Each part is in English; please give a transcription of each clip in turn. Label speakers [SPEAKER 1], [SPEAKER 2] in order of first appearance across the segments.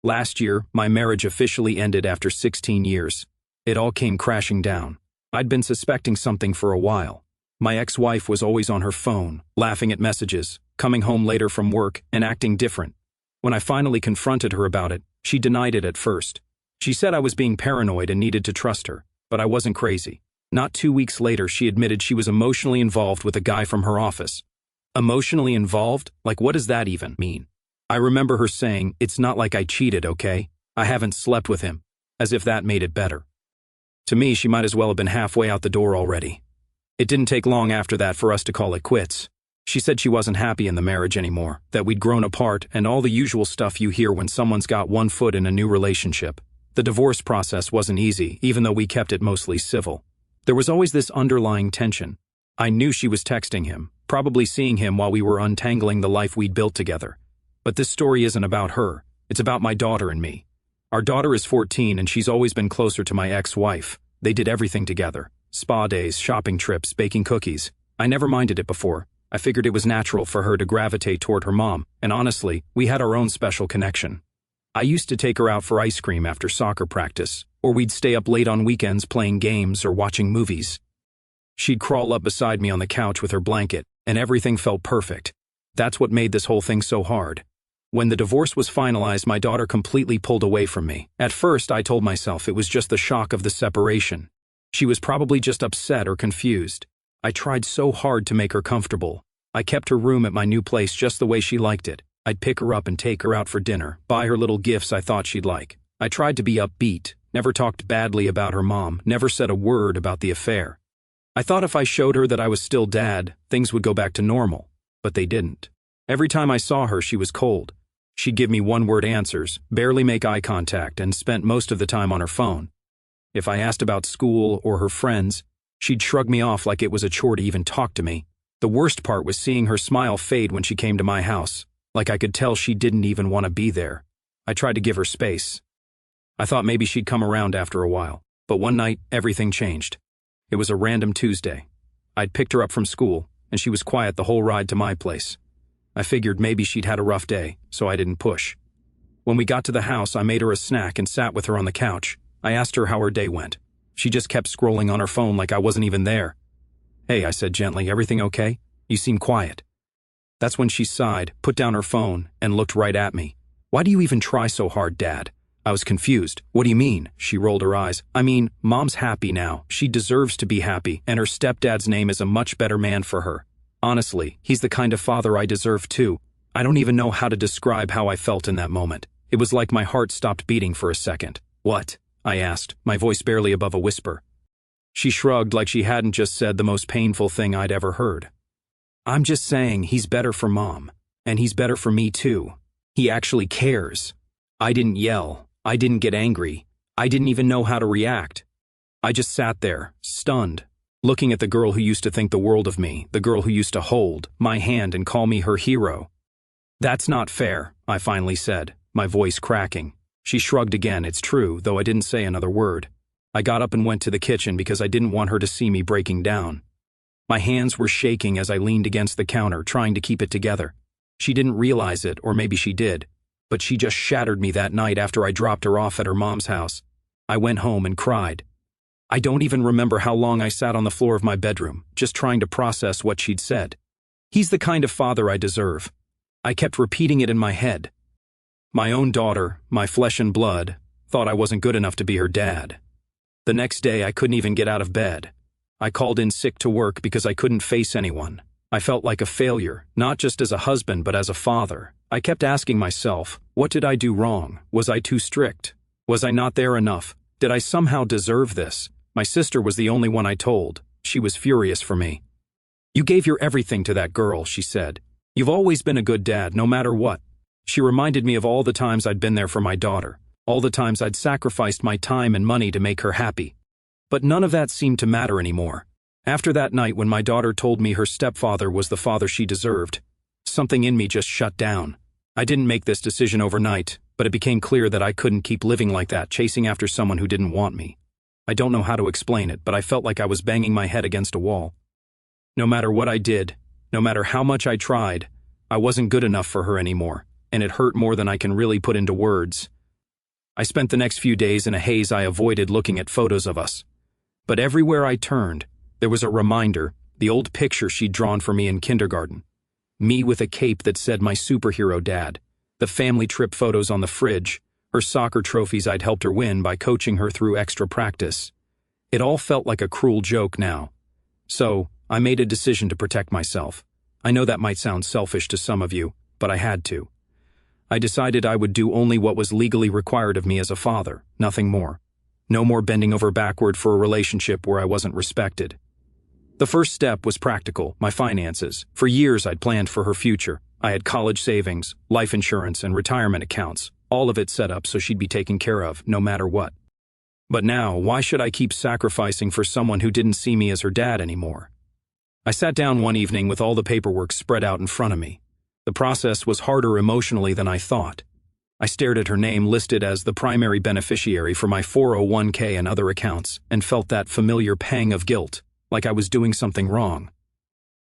[SPEAKER 1] Last year, my marriage officially ended after 16 years. It all came crashing down. I'd been suspecting something for a while. My ex-wife was always on her phone, laughing at messages, coming home later from work, and acting different. When I finally confronted her about it, she denied it at first. She said I was being paranoid and needed to trust her, but I wasn't crazy. Not 2 weeks later, she admitted she was emotionally involved with a guy from her office. Emotionally involved? Like, what does that even mean? I remember her saying, "It's not like I cheated, okay? I haven't slept with him," as if that made it better. To me, she might as well have been halfway out the door already. It didn't take long after that for us to call it quits. She said she wasn't happy in the marriage anymore, that we'd grown apart, and all the usual stuff you hear when someone's got one foot in a new relationship. The divorce process wasn't easy, even though we kept it mostly civil. There was always this underlying tension. I knew she was texting him, probably seeing him while we were untangling the life we'd built together. But this story isn't about her. It's about my daughter and me. Our daughter is 14 and she's always been closer to my ex-wife. They did everything together. Spa days, shopping trips, baking cookies. I never minded it before. I figured it was natural for her to gravitate toward her mom, and honestly, we had our own special connection. I used to take her out for ice cream after soccer practice, or we'd stay up late on weekends playing games or watching movies. She'd crawl up beside me on the couch with her blanket, and everything felt perfect. That's what made this whole thing so hard. When the divorce was finalized, my daughter completely pulled away from me. At first, I told myself it was just the shock of the separation. She was probably just upset or confused. I tried so hard to make her comfortable. I kept her room at my new place just the way she liked it. I'd pick her up and take her out for dinner, buy her little gifts I thought she'd like. I tried to be upbeat, never talked badly about her mom, never said a word about the affair. I thought if I showed her that I was still dad, things would go back to normal. But they didn't. Every time I saw her, she was cold. She'd give me one-word answers, barely make eye contact, and spent most of the time on her phone. If I asked about school or her friends, she'd shrug me off like it was a chore to even talk to me. The worst part was seeing her smile fade when she came to my house, like I could tell she didn't even want to be there. I tried to give her space. I thought maybe she'd come around after a while, but one night, everything changed. It was a random Tuesday. I'd picked her up from school, and she was quiet the whole ride to my place. I figured maybe she'd had a rough day, so I didn't push. When we got to the house, I made her a snack and sat with her on the couch. I asked her how her day went. She just kept scrolling on her phone like I wasn't even there. "Hey," I said gently, "everything okay? You seem quiet." That's when she sighed, put down her phone, and looked right at me. "Why do you even try so hard, Dad?" I was confused. "What do you mean?" She rolled her eyes. "I mean, Mom's happy now. She deserves to be happy, and her stepdad's name is a much better man for her. Honestly, he's the kind of father I deserve too." I don't even know how to describe how I felt in that moment. It was like my heart stopped beating for a second. "What?" I asked, my voice barely above a whisper. She shrugged like she hadn't just said the most painful thing I'd ever heard. "I'm just saying he's better for Mom, and he's better for me too. He actually cares." I didn't yell. I didn't get angry. I didn't even know how to react. I just sat there, stunned, looking at the girl who used to think the world of me, the girl who used to hold my hand and call me her hero. "That's not fair," I finally said, my voice cracking. She shrugged again. "It's true, though I didn't say another word." I got up and went to the kitchen because I didn't want her to see me breaking down. My hands were shaking as I leaned against the counter, trying to keep it together. She didn't realize it, or maybe she did, but she just shattered me that night after I dropped her off at her mom's house. I went home and cried. I don't even remember how long I sat on the floor of my bedroom, just trying to process what she'd said. "He's the kind of father I deserve." I kept repeating it in my head. My own daughter, my flesh and blood, thought I wasn't good enough to be her dad. The next day, I couldn't even get out of bed. I called in sick to work because I couldn't face anyone. I felt like a failure, not just as a husband but as a father. I kept asking myself, what did I do wrong? Was I too strict? Was I not there enough? Did I somehow deserve this? My sister was the only one I told. She was furious for me. "You gave your everything to that girl," she said. "You've always been a good dad, no matter what." She reminded me of all the times I'd been there for my daughter, all the times I'd sacrificed my time and money to make her happy. But none of that seemed to matter anymore. After that night when my daughter told me her stepfather was the father she deserved, something in me just shut down. I didn't make this decision overnight, but it became clear that I couldn't keep living like that, chasing after someone who didn't want me. I don't know how to explain it, but I felt like I was banging my head against a wall. No matter what I did, no matter how much I tried, I wasn't good enough for her anymore, and it hurt more than I can really put into words. I spent the next few days in a haze. I avoided looking at photos of us. But everywhere I turned, there was a reminder, the old picture she'd drawn for me in kindergarten. Me with a cape that said my superhero dad, the family trip photos on the fridge, her soccer trophies I'd helped her win by coaching her through extra practice. It all felt like a cruel joke now. So, I made a decision to protect myself. I know that might sound selfish to some of you, but I had to. I decided I would do only what was legally required of me as a father, nothing more. No more bending over backward for a relationship where I wasn't respected. The first step was practical, my finances. For years I'd planned for her future. I had college savings, life insurance, and retirement accounts, all of it set up so she'd be taken care of, no matter what. But now, why should I keep sacrificing for someone who didn't see me as her dad anymore? I sat down one evening with all the paperwork spread out in front of me. The process was harder emotionally than I thought. I stared at her name listed as the primary beneficiary for my 401k and other accounts and felt that familiar pang of guilt, like I was doing something wrong.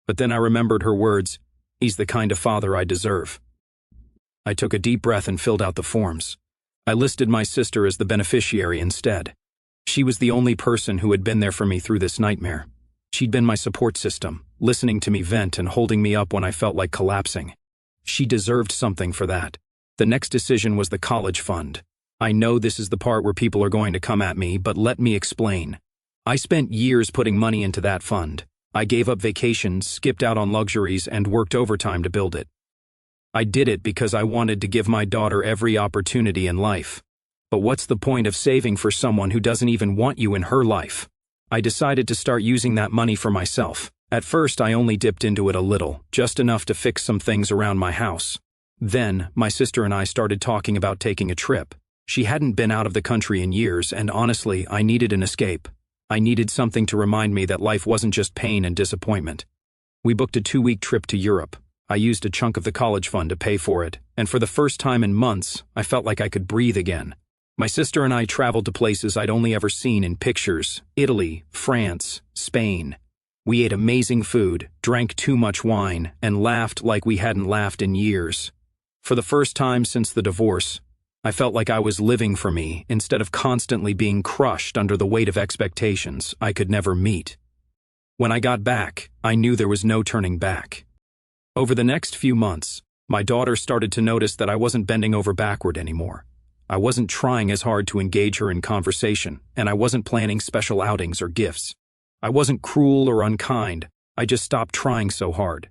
[SPEAKER 1] But then I remembered her words, "He's the kind of father I deserve." I took a deep breath and filled out the forms. I listed my sister as the beneficiary instead. She was the only person who had been there for me through this nightmare. She'd been my support system, listening to me vent and holding me up when I felt like collapsing. She deserved something for that. The next decision was the college fund. I know this is the part where people are going to come at me, but let me explain. I spent years putting money into that fund. I gave up vacations, skipped out on luxuries, and worked overtime to build it. I did it because I wanted to give my daughter every opportunity in life. But what's the point of saving for someone who doesn't even want you in her life? I decided to start using that money for myself. At first, I only dipped into it a little, just enough to fix some things around my house. Then, my sister and I started talking about taking a trip. She hadn't been out of the country in years, and honestly, I needed an escape. I needed something to remind me that life wasn't just pain and disappointment. We booked a 2-week trip to Europe. I used a chunk of the college fund to pay for it, and for the first time in months, I felt like I could breathe again. My sister and I traveled to places I'd only ever seen in pictures: Italy, France, Spain. We ate amazing food, drank too much wine, and laughed like we hadn't laughed in years. For the first time since the divorce, I felt like I was living for me instead of constantly being crushed under the weight of expectations I could never meet. When I got back, I knew there was no turning back. Over the next few months, my daughter started to notice that I wasn't bending over backward anymore. I wasn't trying as hard to engage her in conversation, and I wasn't planning special outings or gifts. I wasn't cruel or unkind, I just stopped trying so hard.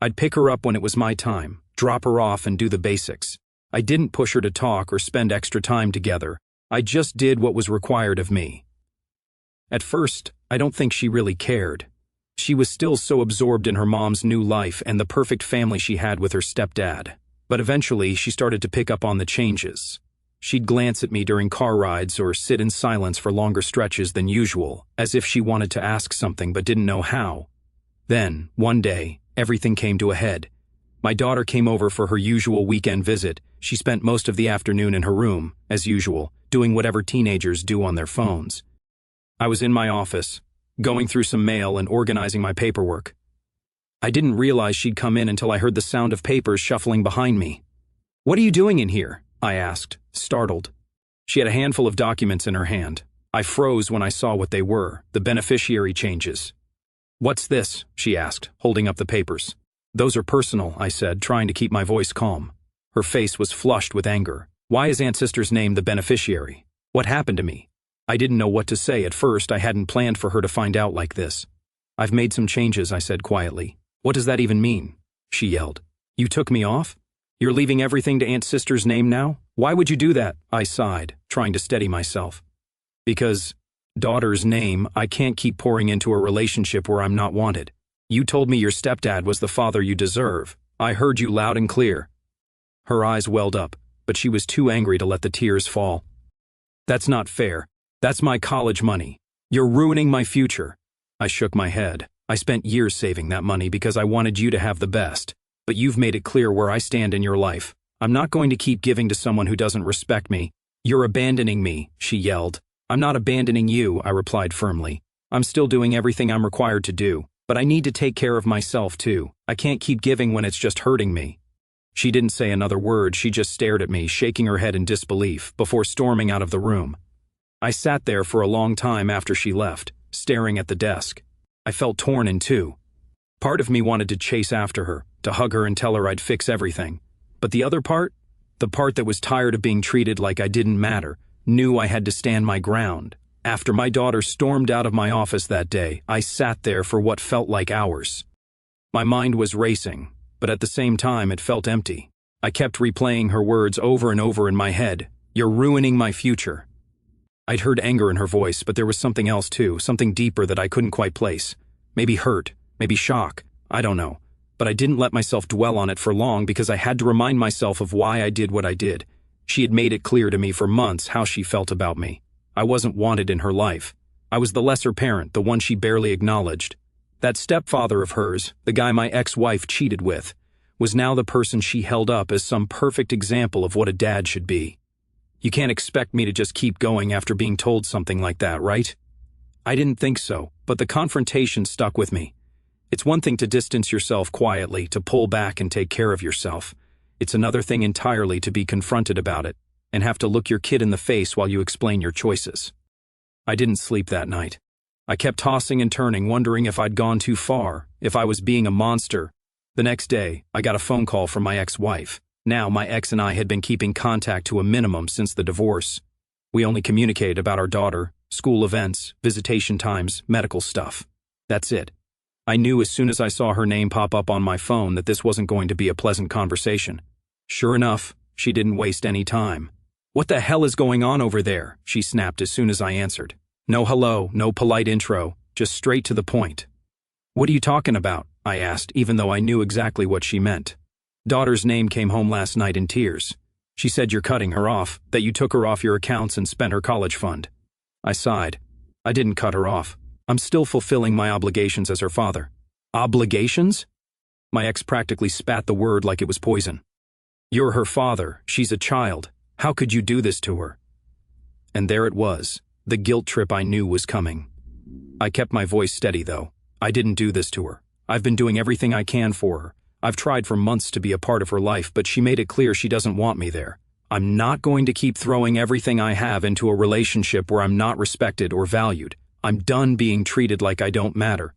[SPEAKER 1] I'd pick her up when it was my time, drop her off and do the basics. I didn't push her to talk or spend extra time together. I just did what was required of me. At first, I don't think she really cared. She was still so absorbed in her mom's new life and the perfect family she had with her stepdad. But eventually, she started to pick up on the changes. She'd glance at me during car rides or sit in silence for longer stretches than usual, as if she wanted to ask something but didn't know how. Then, one day, everything came to a head. My daughter came over for her usual weekend visit. She spent most of the afternoon in her room, as usual, doing whatever teenagers do on their phones. I was in my office, going through some mail and organizing my paperwork. I didn't realize she'd come in until I heard the sound of papers shuffling behind me. "What are you doing in here?" I asked, startled. She had a handful of documents in her hand. I froze when I saw what they were, the beneficiary changes. "What's this?" she asked, holding up the papers. "Those are personal," I said, trying to keep my voice calm. Her face was flushed with anger. "Why is Aunt Sister's name the beneficiary? What happened to me?" I didn't know what to say at first. I hadn't planned for her to find out like this. "I've made some changes," I said quietly. "What does that even mean?" she yelled. "You took me off? You're leaving everything to Aunt Sister's name now? Why would you do that?" I sighed, trying to steady myself. "Because, daughter's name, I can't keep pouring into a relationship where I'm not wanted. You told me your stepdad was the father you deserve. I heard you loud and clear." Her eyes welled up, but she was too angry to let the tears fall. "That's not fair. That's my college money. You're ruining my future." I shook my head. "I spent years saving that money because I wanted you to have the best. But you've made it clear where I stand in your life. I'm not going to keep giving to someone who doesn't respect me." "You're abandoning me," she yelled. "I'm not abandoning you," I replied firmly. "I'm still doing everything I'm required to do, but I need to take care of myself too. I can't keep giving when it's just hurting me." She didn't say another word, she just stared at me, shaking her head in disbelief, before storming out of the room. I sat there for a long time after she left, staring at the desk. I felt torn in two. Part of me wanted to chase after her, to hug her and tell her I'd fix everything. But the other part, the part that was tired of being treated like I didn't matter, knew I had to stand my ground. After my daughter stormed out of my office that day, I sat there for what felt like hours. My mind was racing, but at the same time it felt empty. I kept replaying her words over and over in my head. "You're ruining my future." I'd heard anger in her voice, but there was something else too, something deeper that I couldn't quite place. Maybe hurt, maybe shock, I don't know. But I didn't let myself dwell on it for long because I had to remind myself of why I did what I did. She had made it clear to me for months how she felt about me. I wasn't wanted in her life. I was the lesser parent, the one she barely acknowledged. That stepfather of hers, the guy my ex-wife cheated with, was now the person she held up as some perfect example of what a dad should be. You can't expect me to just keep going after being told something like that, right? I didn't think so, but the confrontation stuck with me. It's one thing to distance yourself quietly, to pull back and take care of yourself. It's another thing entirely to be confronted about it, and have to look your kid in the face while you explain your choices. I didn't sleep that night. I kept tossing and turning, wondering if I'd gone too far, if I was being a monster. The next day, I got a phone call from my ex-wife. Now, my ex and I had been keeping contact to a minimum since the divorce. We only communicated about our daughter, school events, visitation times, medical stuff. That's it. I knew as soon as I saw her name pop up on my phone that this wasn't going to be a pleasant conversation. Sure enough, she didn't waste any time. "What the hell is going on over there?" she snapped as soon as I answered. No hello, no polite intro, just straight to the point. "What are you talking about?" I asked, even though I knew exactly what she meant. "Daughter's name came home last night in tears. She said you're cutting her off, that you took her off your accounts and spent her college fund." I sighed. I didn't cut her off. I'm still fulfilling my obligations as her father. Obligations? My ex practically spat the word like it was poison. "You're her father. She's a child. How could you do this to her?" And there it was, the guilt trip I knew was coming. I kept my voice steady, though. I didn't do this to her. I've been doing everything I can for her. I've tried for months to be a part of her life, but she made it clear she doesn't want me there. I'm not going to keep throwing everything I have into a relationship where I'm not respected or valued. I'm done being treated like I don't matter.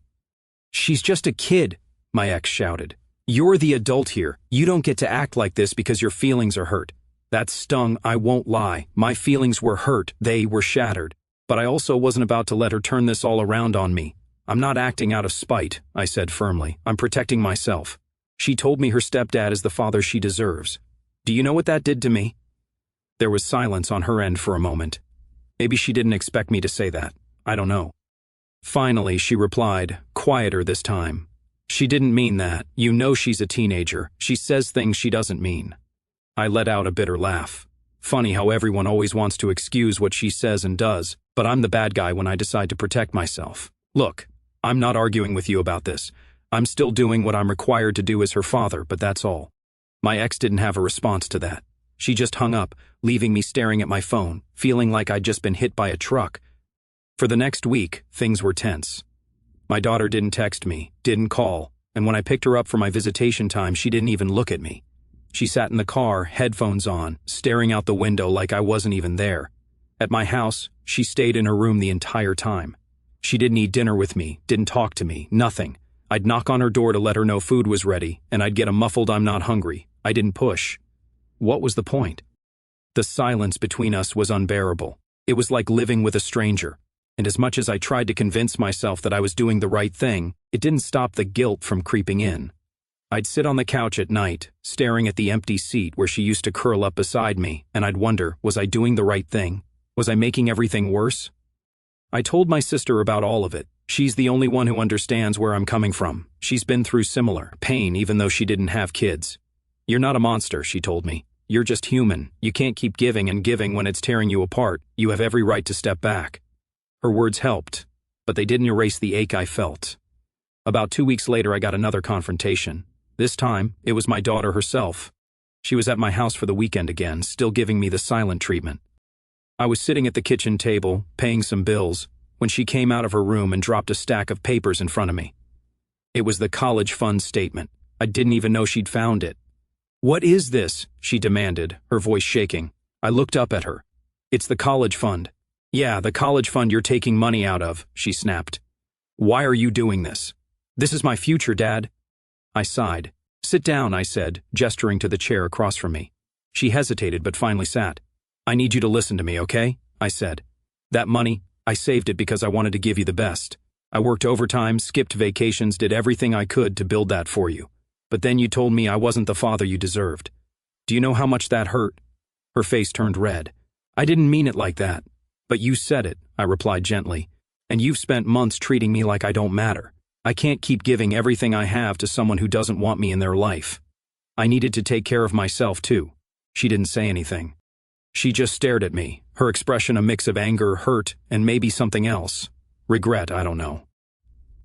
[SPEAKER 1] "She's just a kid," my ex shouted. "You're the adult here. You don't get to act like this because your feelings are hurt." That stung, I won't lie. My feelings were hurt, they were shattered. But I also wasn't about to let her turn this all around on me. "I'm not acting out of spite," I said firmly. "I'm protecting myself. She told me her stepdad is the father she deserves. Do you know what that did to me?" There was silence on her end for a moment. Maybe she didn't expect me to say that. I don't know. Finally, she replied, quieter this time. "She didn't mean that. You know she's a teenager. She says things she doesn't mean." I let out a bitter laugh. Funny how everyone always wants to excuse what she says and does, but I'm the bad guy when I decide to protect myself. Look, I'm not arguing with you about this. I'm still doing what I'm required to do as her father, but that's all. My ex didn't have a response to that. She just hung up, leaving me staring at my phone, feeling like I'd just been hit by a truck. For the next week, things were tense. My daughter didn't text me, didn't call, and when I picked her up for my visitation time, she didn't even look at me. She sat in the car, headphones on, staring out the window like I wasn't even there. At my house, she stayed in her room the entire time. She didn't eat dinner with me, didn't talk to me, nothing. I'd knock on her door to let her know food was ready, and I'd get a muffled "I'm not hungry." I didn't push. What was the point? The silence between us was unbearable. It was like living with a stranger. And as much as I tried to convince myself that I was doing the right thing, it didn't stop the guilt from creeping in. I'd sit on the couch at night, staring at the empty seat where she used to curl up beside me, and I'd wonder, was I doing the right thing? Was I making everything worse? I told my sister about all of it. She's the only one who understands where I'm coming from. She's been through similar pain even though she didn't have kids. "You're not a monster," she told me. "You're just human. You can't keep giving and giving when it's tearing you apart. You have every right to step back." Her words helped, but they didn't erase the ache I felt. About 2 weeks later, I got another confrontation. This time, it was my daughter herself. She was at my house for the weekend again, still giving me the silent treatment. I was sitting at the kitchen table, paying some bills, when she came out of her room and dropped a stack of papers in front of me. It was the college fund statement. I didn't even know she'd found it. "What is this?" she demanded, her voice shaking. I looked up at her. "It's the college fund." "Yeah, the college fund you're taking money out of," she snapped. "Why are you doing this?" "This is my future, Dad." I sighed. "Sit down," I said, gesturing to the chair across from me. She hesitated but finally sat. "I need you to listen to me, okay?" I said. "That money, I saved it because I wanted to give you the best. I worked overtime, skipped vacations, did everything I could to build that for you. But then you told me I wasn't the father you deserved. Do you know how much that hurt?" Her face turned red. "I didn't mean it like that. But you said it," I replied gently. "And you've spent months treating me like I don't matter. I can't keep giving everything I have to someone who doesn't want me in their life. I needed to take care of myself too." She didn't say anything. She just stared at me, her expression a mix of anger, hurt, and maybe something else. Regret, I don't know.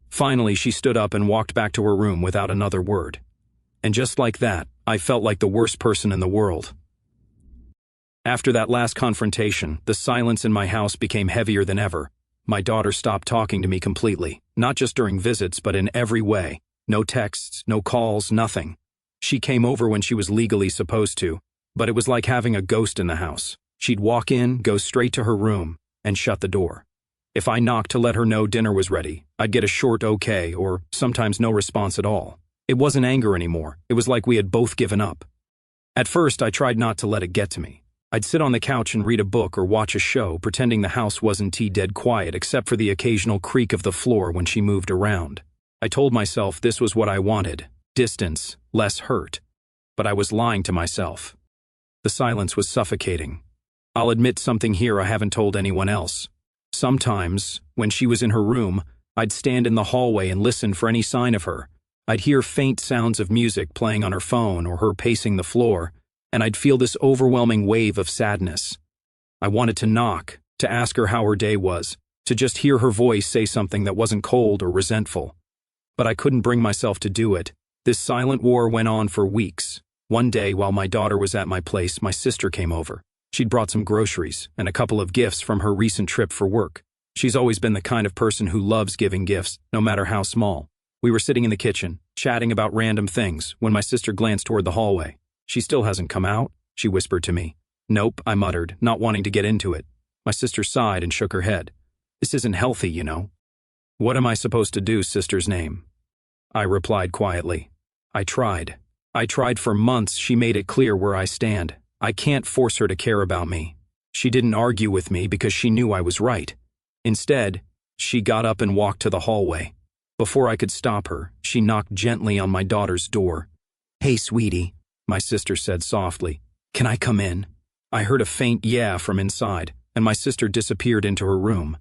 [SPEAKER 1] Finally, she stood up and walked back to her room without another word. And just like that, I felt like the worst person in the world. After that last confrontation, the silence in my house became heavier than ever. My daughter stopped talking to me completely, not just during visits, but in every way. No texts, no calls, nothing. She came over when she was legally supposed to, but it was like having a ghost in the house. She'd walk in, go straight to her room, and shut the door. If I knocked to let her know dinner was ready, I'd get a short okay or sometimes no response at all. It wasn't anger anymore. It was like we had both given up. At first, I tried not to let it get to me. I'd sit on the couch and read a book or watch a show, pretending the house wasn't dead quiet except for the occasional creak of the floor when she moved around. I told myself this was what I wanted: distance, less hurt. But I was lying to myself. The silence was suffocating. I'll admit something here I haven't told anyone else. Sometimes, when she was in her room, I'd stand in the hallway and listen for any sign of her. I'd hear faint sounds of music playing on her phone or her pacing the floor, and I'd feel this overwhelming wave of sadness. I wanted to knock, to ask her how her day was, to just hear her voice say something that wasn't cold or resentful. But I couldn't bring myself to do it. This silent war went on for weeks. One day, while my daughter was at my place, my sister came over. She'd brought some groceries and a couple of gifts from her recent trip for work. She's always been the kind of person who loves giving gifts, no matter how small. We were sitting in the kitchen, chatting about random things, when my sister glanced toward the hallway. "She still hasn't come out?" she whispered to me. "Nope," I muttered, not wanting to get into it. My sister sighed and shook her head. "This isn't healthy, you know." "What am I supposed to do, sister's name?" I replied quietly. I tried for months. She made it clear where I stand. I can't force her to care about me. She didn't argue with me because she knew I was right. Instead, she got up and walked to the hallway. Before I could stop her, she knocked gently on my daughter's door. "Hey, sweetie," my sister said softly. "Can I come in?" I heard a faint yeah from inside, and my sister disappeared into her room.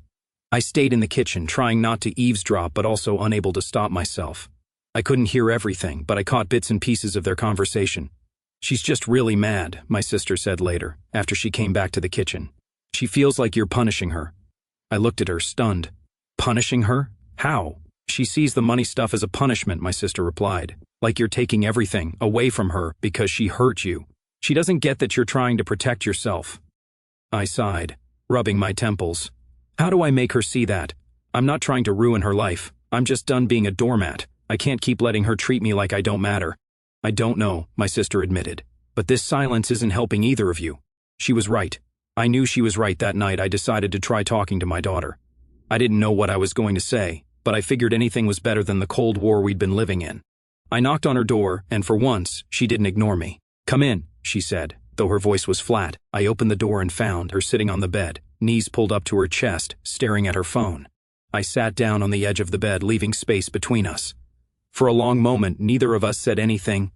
[SPEAKER 1] I stayed in the kitchen, trying not to eavesdrop but also unable to stop myself. I couldn't hear everything, but I caught bits and pieces of their conversation. "She's just really mad," my sister said later, after she came back to the kitchen. "She feels like you're punishing her." I looked at her, stunned. "Punishing her? How?" "She sees the money stuff as a punishment," my sister replied. "Like you're taking everything away from her because she hurt you. She doesn't get that you're trying to protect yourself." I sighed, rubbing my temples. How do I make her see that? I'm not trying to ruin her life. I'm just done being a doormat. I can't keep letting her treat me like I don't matter. "I don't know," my sister admitted. "But this silence isn't helping either of you." She was right. I knew she was right that night. I decided to try talking to my daughter. I didn't know what I was going to say, but I figured anything was better than the Cold War we'd been living in. I knocked on her door, and for once, she didn't ignore me. "Come in," she said, though her voice was flat. I opened the door and found her sitting on the bed, knees pulled up to her chest, staring at her phone. I sat down on the edge of the bed, leaving space between us. For a long moment, neither of us said anything.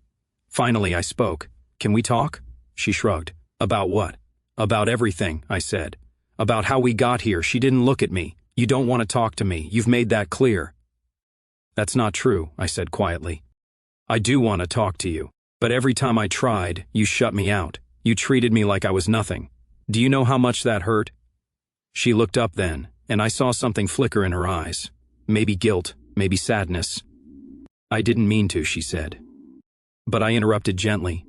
[SPEAKER 1] Finally, I spoke. "Can we talk?" She shrugged. "About what?" "About everything," I said. "About how we got here." She didn't look at me. "You don't want to talk to me. You've made that clear." "That's not true," I said quietly. "I do want to talk to you. But every time I tried, you shut me out. You treated me like I was nothing. Do you know how much that hurt?" She looked up then, and I saw something flicker in her eyes. Maybe guilt, maybe sadness. "I didn't mean to," she said. But I interrupted gently.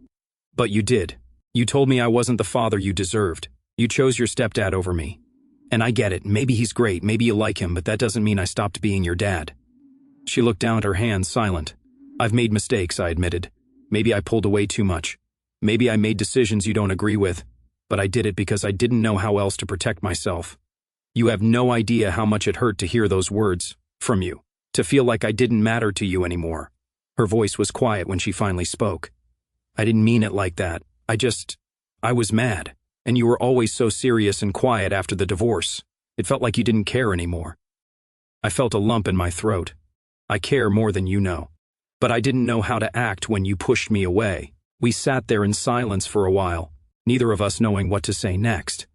[SPEAKER 1] "But you did. You told me I wasn't the father you deserved. You chose your stepdad over me. And I get it. Maybe he's great, maybe you like him, but that doesn't mean I stopped being your dad." She looked down at her hands, silent. "I've made mistakes," I admitted. Maybe I pulled away too much. Maybe I made decisions you don't agree with, but I did it because I didn't know how else to protect myself. You have no idea how much it hurt to hear those words from you, to feel like I didn't matter to you anymore." Her voice was quiet when she finally spoke. "I didn't mean it like that. I was mad, and you were always so serious and quiet after the divorce. It felt like you didn't care anymore." I felt a lump in my throat. "I care more than you know. But I didn't know how to act when you pushed me away." We sat there in silence for a while, neither of us knowing what to say next.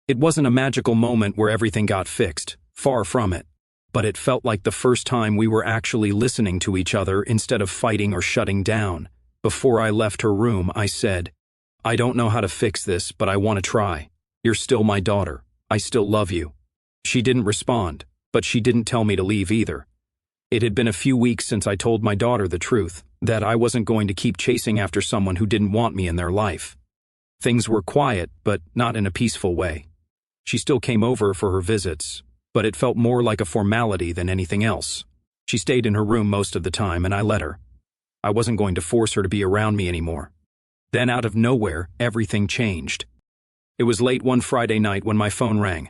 [SPEAKER 1] It wasn't a magical moment where everything got fixed, far from it. But it felt like the first time we were actually listening to each other instead of fighting or shutting down. Before I left her room, I said, "I don't know how to fix this, but I want to try. You're still my daughter. I still love you." She didn't respond, but she didn't tell me to leave either. It had been a few weeks since I told my daughter the truth, that I wasn't going to keep chasing after someone who didn't want me in their life. Things were quiet, but not in a peaceful way. She still came over for her visits, but it felt more like a formality than anything else. She stayed in her room most of the time, and I let her. I wasn't going to force her to be around me anymore. Then out of nowhere, everything changed. It was late one Friday night when my phone rang.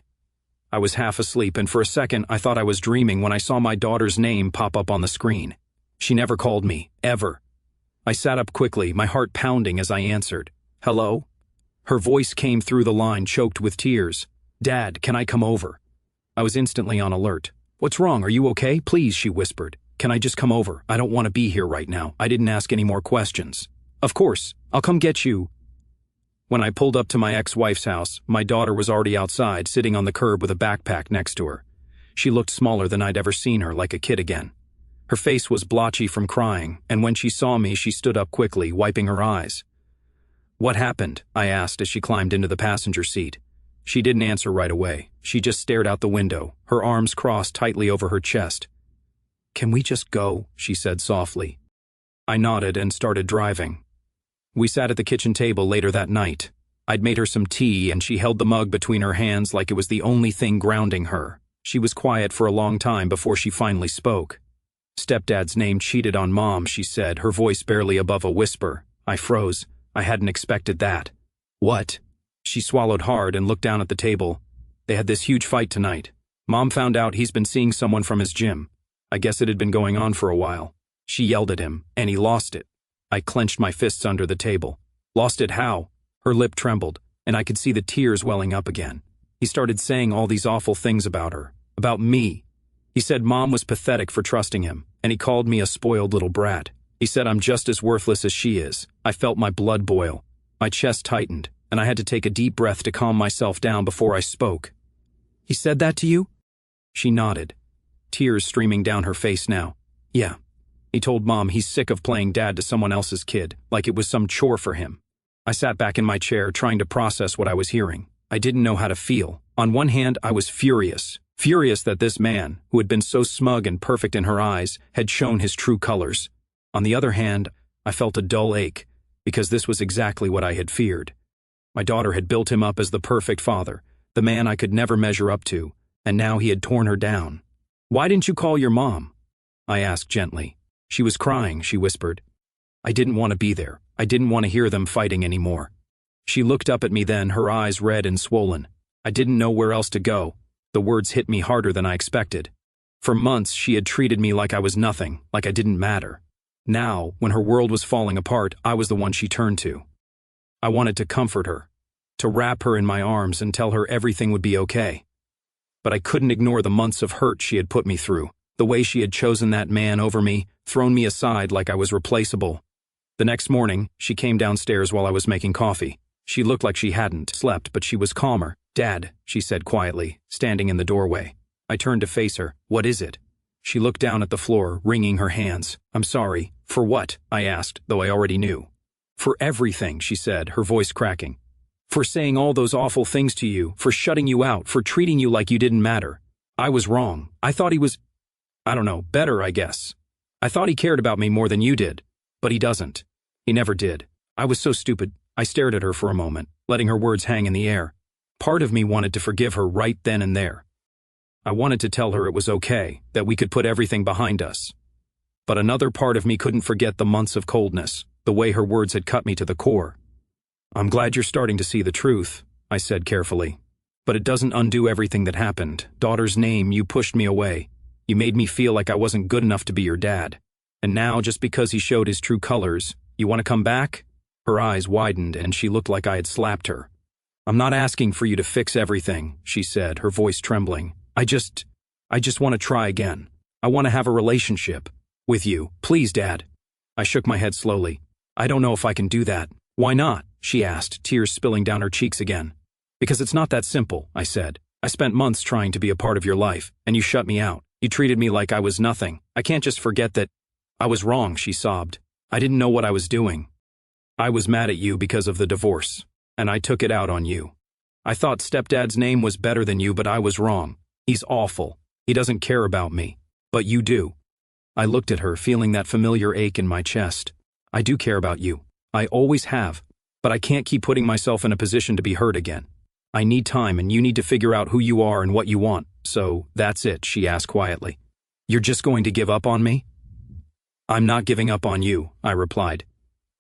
[SPEAKER 1] I was half asleep, and for a second I thought I was dreaming when I saw my daughter's name pop up on the screen. She never called me, ever. I sat up quickly, my heart pounding as I answered. "Hello?" Her voice came through the line, choked with tears. "Dad, can I come over?" I was instantly on alert. "What's wrong? Are you okay? Please," she whispered. "Can I just come over? I don't want to be here right now. I didn't ask any more questions." "Of course, I'll come get you." When I pulled up to my ex-wife's house, my daughter was already outside, sitting on the curb with a backpack next to her. She looked smaller than I'd ever seen her, like a kid again. Her face was blotchy from crying, and when she saw me, she stood up quickly, wiping her eyes. "What happened?" I asked as she climbed into the passenger seat. She didn't answer right away. She just stared out the window, her arms crossed tightly over her chest. "Can we just go?" she said softly. I nodded and started driving. We sat at the kitchen table later that night. I'd made her some tea, and she held the mug between her hands like it was the only thing grounding her. She was quiet for a long time before she finally spoke. "Stepdad's name cheated on Mom," she said, her voice barely above a whisper. I froze. I hadn't expected that. "What?" She swallowed hard and looked down at the table. "They had this huge fight tonight. Mom found out he's been seeing someone from his gym. I guess it had been going on for a while. She yelled at him, and he lost it." I clenched my fists under the table. "Lost it how?" Her lip trembled, and I could see the tears welling up again. "He started saying all these awful things about her, about me. He said Mom was pathetic for trusting him, and he called me a spoiled little brat. He said I'm just as worthless as she is." I felt my blood boil. My chest tightened, and I had to take a deep breath to calm myself down before I spoke. "He said that to you?" She nodded, tears streaming down her face now. "Yeah. He told Mom he's sick of playing dad to someone else's kid, like it was some chore for him." I sat back in my chair, trying to process what I was hearing. I didn't know how to feel. On one hand, I was furious that this man, who had been so smug and perfect in her eyes, had shown his true colors. On the other hand, I felt a dull ache, because this was exactly what I had feared. My daughter had built him up as the perfect father, the man I could never measure up to, and now he had torn her down. "Why didn't you call your mom?" I asked gently. "She was crying," she whispered. I didn't want to be there. I didn't want to hear them fighting anymore. She looked up at me then, her eyes red and swollen. I didn't know where else to go. The words hit me harder than I expected. For months, she had treated me like I was nothing, like I didn't matter. Now, when her world was falling apart, I was the one she turned to. I wanted to comfort her, to wrap her in my arms and tell her everything would be okay. But I couldn't ignore the months of hurt she had put me through, the way she had chosen that man over me, thrown me aside like I was replaceable. The next morning, she came downstairs while I was making coffee. She looked like she hadn't slept, but she was calmer. "Dad," she said quietly, standing in the doorway. I turned to face her. "What is it?" She looked down at the floor, wringing her hands. "I'm sorry." "For what?" I asked, though I already knew. "For everything," she said, her voice cracking. "For saying all those awful things to you, for shutting you out, for treating you like you didn't matter. I was wrong. I thought he was, I don't know, better, I guess. I thought he cared about me more than you did. But he doesn't. He never did. I was so stupid." I stared at her for a moment, letting her words hang in the air. Part of me wanted to forgive her right then and there. I wanted to tell her it was okay, that we could put everything behind us. But another part of me couldn't forget the months of coldness, the way her words had cut me to the core. "I'm glad you're starting to see the truth," I said carefully. "But it doesn't undo everything that happened. Daughter's name, you pushed me away. You made me feel like I wasn't good enough to be your dad. And now, just because he showed his true colors, you want to come back?" Her eyes widened and she looked like I had slapped her. "I'm not asking for you to fix everything," she said, her voice trembling. I just want to try again. I want to have a relationship with you. Please, Dad." I shook my head slowly. "I don't know if I can do that." "Why not?" she asked, tears spilling down her cheeks again. "Because it's not that simple," I said. "I spent months trying to be a part of your life, and you shut me out. You treated me like I was nothing. I can't just forget that." "I was wrong," she sobbed. "I didn't know what I was doing. I was mad at you because of the divorce, and I took it out on you. I thought stepdad's name was better than you, but I was wrong. He's awful. He doesn't care about me. But you do." I looked at her, feeling that familiar ache in my chest. "I do care about you. I always have. But I can't keep putting myself in a position to be hurt again. I need time, and you need to figure out who you are and what you want. So, that's it," she asked quietly. "You're just going to give up on me?" "I'm not giving up on you," I replied.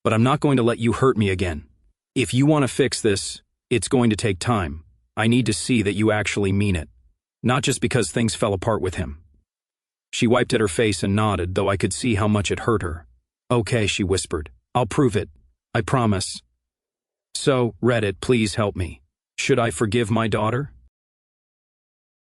[SPEAKER 1] "But I'm not going to let you hurt me again. If you want to fix this, it's going to take time. I need to see that you actually mean it. Not just because things fell apart with him." She wiped at her face and nodded, though I could see how much it hurt her. "Okay," she whispered. "I'll prove it. I promise." "So, Reddit, please help me. Should I forgive my daughter?"